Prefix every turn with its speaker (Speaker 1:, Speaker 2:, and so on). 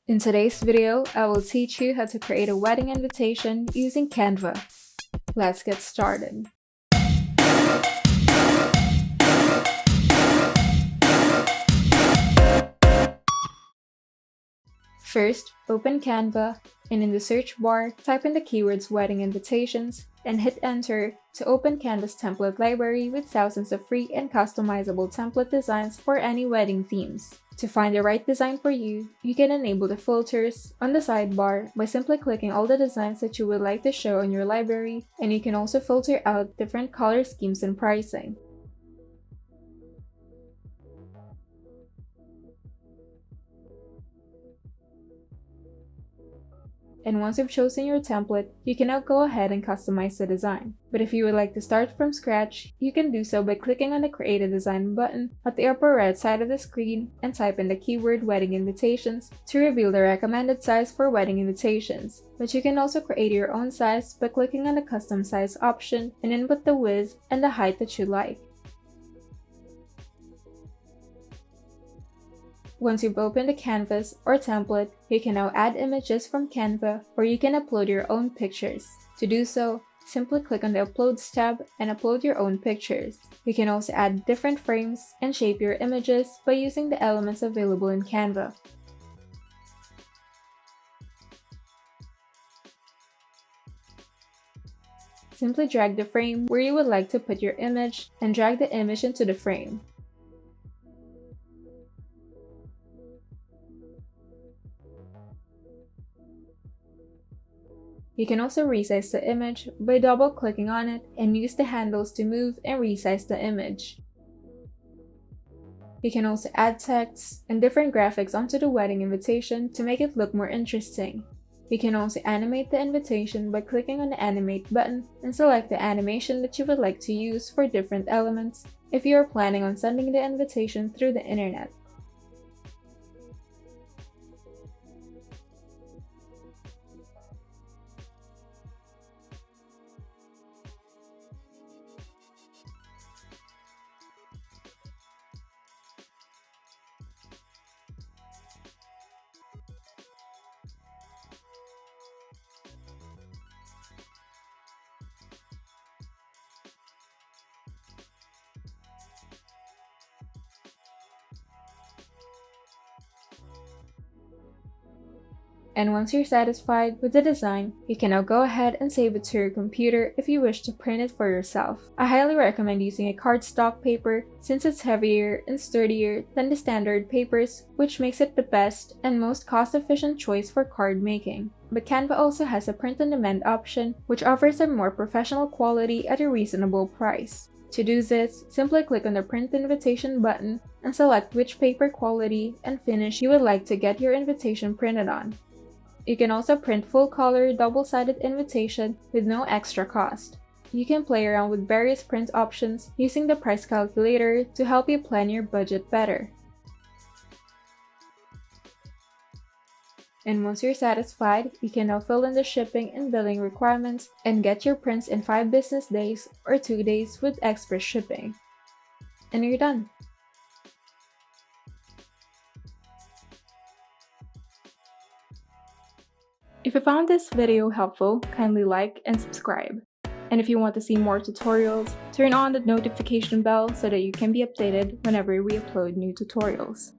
Speaker 1: In today's video, I will teach you how to create a wedding invitation using Canva. Let's get started. First, open Canva, and in the search bar, type in the keywords wedding invitations and hit enter to open Canva's template library with thousands of free and customizable template designs for any wedding themes. To find the right design for you, you can enable the filters on the sidebar by simply clicking all the designs that you would like to show in your library, and you can also filter out different color schemes and pricing. And once you've chosen your template, you can now go ahead and customize the design. But if you would like to start from scratch, you can do so by clicking on the Create a Design button at the upper right side of the screen and type in the keyword wedding invitations to reveal the recommended size for wedding invitations. But you can also create your own size by clicking on the custom size option and input the width and the height that you like. Once you've opened the canvas or template, you can now add images from Canva, or you can upload your own pictures. To do so, simply click on the Uploads tab and upload your own pictures. You can also add different frames and shape your images by using the elements available in Canva. Simply drag the frame where you would like to put your image and drag the image into the frame. You can also resize the image by double-clicking on it and use the handles to move and resize the image. You can also add text and different graphics onto the wedding invitation to make it look more interesting. You can also animate the invitation by clicking on the Animate button and select the animation that you would like to use for different elements if you are planning on sending the invitation through the internet. And once you're satisfied with the design, you can now go ahead and save it to your computer if you wish to print it for yourself. I highly recommend using a cardstock paper since it's heavier and sturdier than the standard papers, which makes it the best and most cost-efficient choice for card making. But Canva also has a print-on-demand option, which offers a more professional quality at a reasonable price. To do this, simply click on the Print Invitation button and select which paper quality and finish you would like to get your invitation printed on. You can also print full-color, double-sided invitation with no extra cost. You can play around with various print options using the price calculator to help you plan your budget better. And once you're satisfied, you can now fill in the shipping and billing requirements and get your prints in 5 business days or 2 days with express shipping. And you're done! If you found this video helpful, kindly like and subscribe. And if you want to see more tutorials, turn on the notification bell so that you can be updated whenever we upload new tutorials.